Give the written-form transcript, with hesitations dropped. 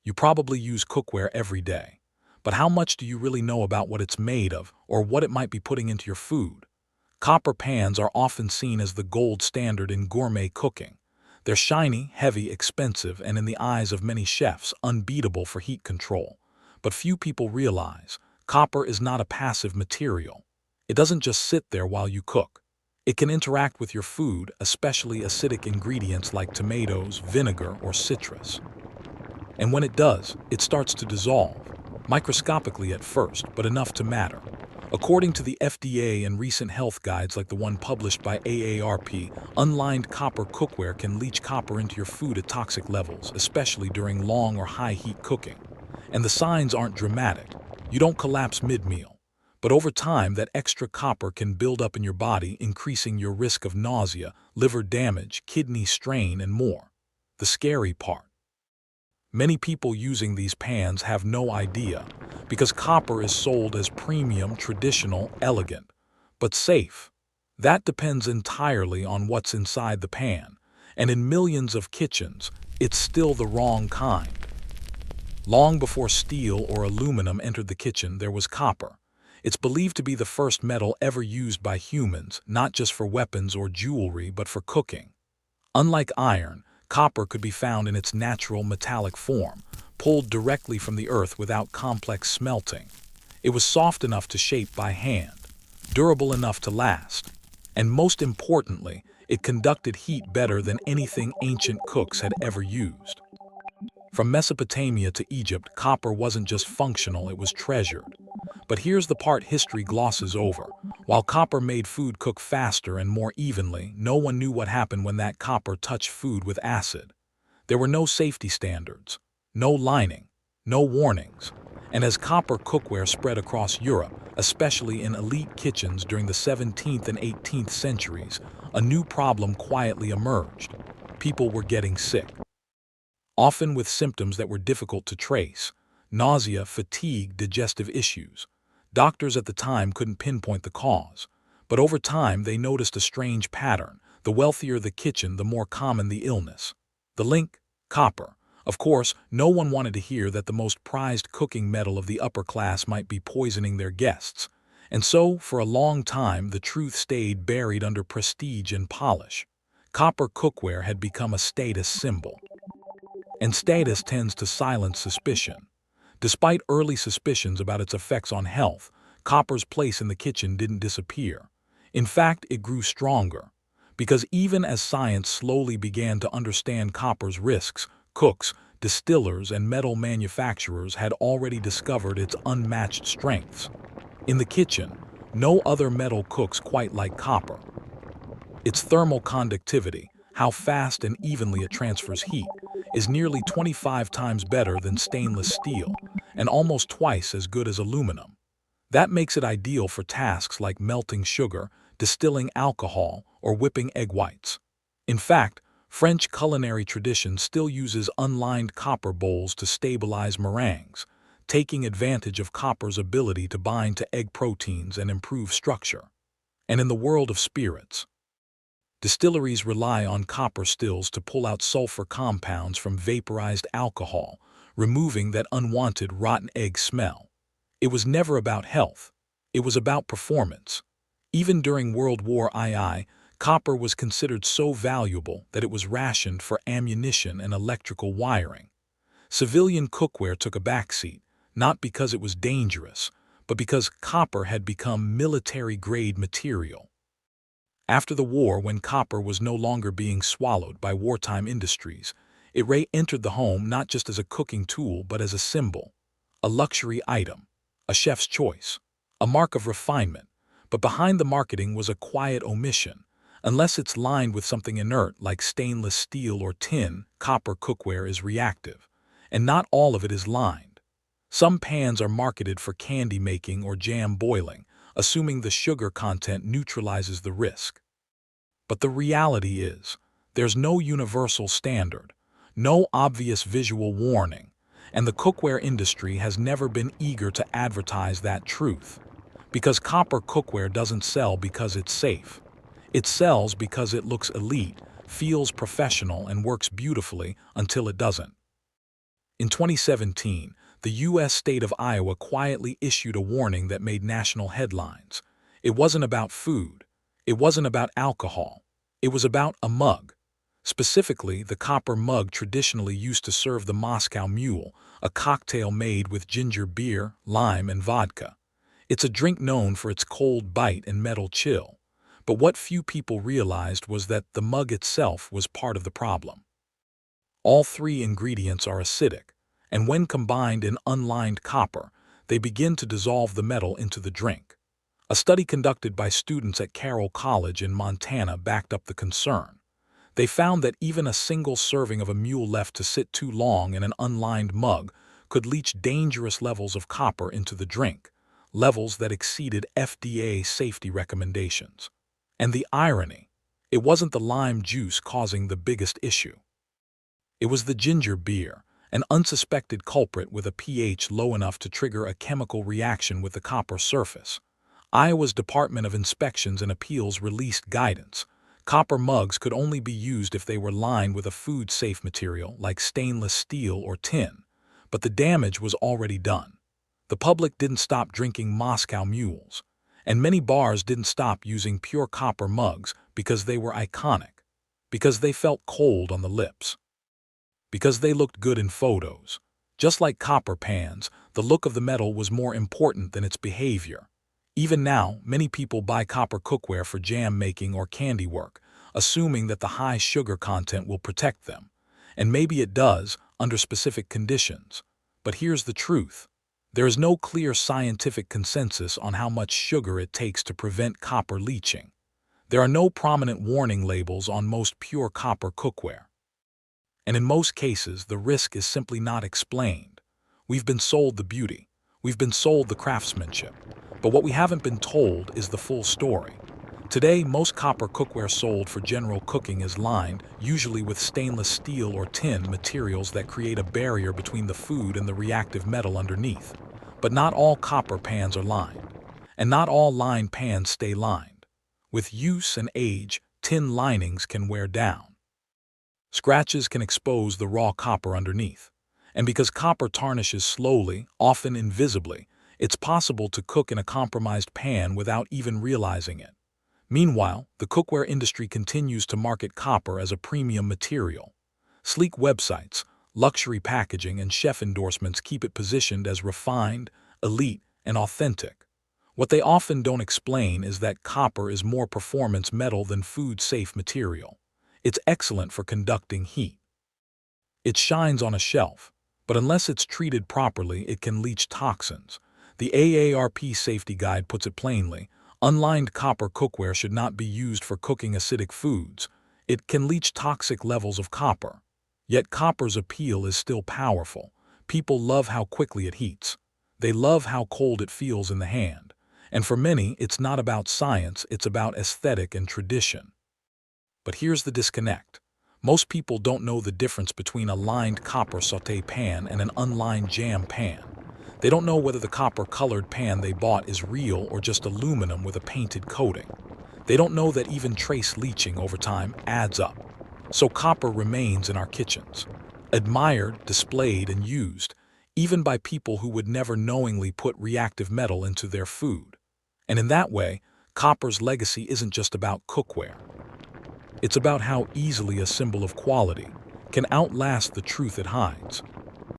You probably use cookware every day. But how much do you really know about what it's made of or what it might be putting into your food? Copper pans are often seen as the gold standard in gourmet cooking. They're shiny, heavy, expensive, and in the eyes of many chefs, unbeatable for heat control. But few people realize copper is not a passive material. It doesn't just sit there while you cook. It can interact with your food, especially acidic ingredients like tomatoes, vinegar, or citrus. And when it does, it starts to dissolve, microscopically at first, but enough to matter. According to the FDA and recent health guides like the one published by AARP, unlined copper cookware can leach copper into your food at toxic levels, especially during long or high-heat cooking. And the signs aren't dramatic. You don't collapse mid-meal. But over time, that extra copper can build up in your body, increasing your risk of nausea, liver damage, kidney strain, and more. The scary part: many people using these pans have no idea, because copper is sold as premium, traditional, elegant, but safe. That depends entirely on what's inside the pan, and in millions of kitchens, it's still the wrong kind. Long before steel or aluminum entered the kitchen, there was copper. It's believed to be the first metal ever used by humans, not just for weapons or jewelry, but for cooking. Unlike iron, copper could be found in its natural metallic form, pulled directly from the earth without complex smelting. It was soft enough to shape by hand, durable enough to last, and most importantly, it conducted heat better than anything ancient cooks had ever used. From Mesopotamia to Egypt, copper wasn't just functional, it was treasured. But here's the part history glosses over. While copper made food cook faster and more evenly, no one knew what happened when that copper touched food with acid. There were no safety standards, no lining, no warnings. And as copper cookware spread across Europe, especially in elite kitchens during the 17th and 18th centuries, a new problem quietly emerged. People were getting sick, often with symptoms that were difficult to trace: nausea, fatigue, digestive issues. Doctors at the time couldn't pinpoint the cause, but over time they noticed a strange pattern. The wealthier the kitchen, the more common the illness. The link? Copper. Of course, no one wanted to hear that the most prized cooking metal of the upper class might be poisoning their guests. And so, for a long time, the truth stayed buried under prestige and polish. Copper cookware had become a status symbol. And status tends to silence suspicion. Despite early suspicions about its effects on health, copper's place in the kitchen didn't disappear. In fact, it grew stronger. Because even as science slowly began to understand copper's risks, cooks, distillers, and metal manufacturers had already discovered its unmatched strengths. In the kitchen, no other metal cooks quite like copper. Its thermal conductivity, how fast and evenly it transfers heat, is nearly 25 times better than stainless steel, and almost twice as good as aluminum. That makes it ideal for tasks like melting sugar, distilling alcohol, or whipping egg whites. In fact, French culinary tradition still uses unlined copper bowls to stabilize meringues, taking advantage of copper's ability to bind to egg proteins and improve structure. And in the world of spirits, distilleries rely on copper stills to pull out sulfur compounds from vaporized alcohol, removing that unwanted rotten egg smell. It was never about health. It was about performance. Even during World War II, copper was considered so valuable that it was rationed for ammunition and electrical wiring. Civilian cookware took a backseat, not because it was dangerous, but because copper had become military-grade material. After the war, when copper was no longer being swallowed by wartime industries, it re-entered the home not just as a cooking tool but as a symbol, a luxury item, a chef's choice, a mark of refinement. But behind the marketing was a quiet omission. Unless it's lined with something inert like stainless steel or tin, copper cookware is reactive. And not all of it is lined. Some pans are marketed for candy making or jam boiling, assuming the sugar content neutralizes the risk. But the reality is, there's no universal standard, no obvious visual warning, and the cookware industry has never been eager to advertise that truth. Because copper cookware doesn't sell because it's safe. It sells because it looks elite, feels professional, and works beautifully until it doesn't. In 2017, the U.S. state of Iowa quietly issued a warning that made national headlines. It wasn't about food. It wasn't about alcohol. It was about a mug. Specifically, the copper mug traditionally used to serve the Moscow Mule, a cocktail made with ginger beer, lime, and vodka. It's a drink known for its cold bite and metal chill. But what few people realized was that the mug itself was part of the problem. All three ingredients are acidic, and when combined in unlined copper, they begin to dissolve the metal into the drink. A study conducted by students at Carroll College in Montana backed up the concern. They found that even a single serving of a mule left to sit too long in an unlined mug could leach dangerous levels of copper into the drink, levels that exceeded FDA safety recommendations. And the irony, it wasn't the lime juice causing the biggest issue. It was the ginger beer, an unsuspected culprit with a pH low enough to trigger a chemical reaction with the copper surface. Iowa's Department of Inspections and Appeals released guidance. Copper mugs could only be used if they were lined with a food-safe material like stainless steel or tin, but the damage was already done. The public didn't stop drinking Moscow Mules, and many bars didn't stop using pure copper mugs because they were iconic, because they felt cold on the lips, because they looked good in photos. Just like copper pans, the look of the metal was more important than its behavior. Even now, many people buy copper cookware for jam making or candy work, assuming that the high sugar content will protect them. And maybe it does, under specific conditions. But here's the truth. There is no clear scientific consensus on how much sugar it takes to prevent copper leaching. There are no prominent warning labels on most pure copper cookware. And in most cases, the risk is simply not explained. We've been sold the beauty. We've been sold the craftsmanship. But what we haven't been told is the full story. Today, most copper cookware sold for general cooking is lined, usually with stainless steel or tin materials that create a barrier between the food and the reactive metal underneath. But not all copper pans are lined. And not all lined pans stay lined. With use and age, tin linings can wear down. Scratches can expose the raw copper underneath. And because copper tarnishes slowly, often invisibly, it's possible to cook in a compromised pan without even realizing it. Meanwhile, the cookware industry continues to market copper as a premium material. Sleek websites, luxury packaging, and chef endorsements keep it positioned as refined, elite, and authentic. What they often don't explain is that copper is more performance metal than food-safe material. It's excellent for conducting heat. It shines on a shelf, but unless it's treated properly, it can leach toxins. The AARP Safety Guide puts it plainly: unlined copper cookware should not be used for cooking acidic foods. It can leach toxic levels of copper. Yet copper's appeal is still powerful. People love how quickly it heats. They love how cold it feels in the hand. And for many, it's not about science, it's about aesthetic and tradition. But here's the disconnect. Most people don't know the difference between a lined copper sauté pan and an unlined jam pan. They don't know whether the copper-colored pan they bought is real or just aluminum with a painted coating. They don't know that even trace leaching over time adds up. So copper remains in our kitchens, admired, displayed, and used, even by people who would never knowingly put reactive metal into their food. And in that way, copper's legacy isn't just about cookware. It's about how easily a symbol of quality can outlast the truth it hides.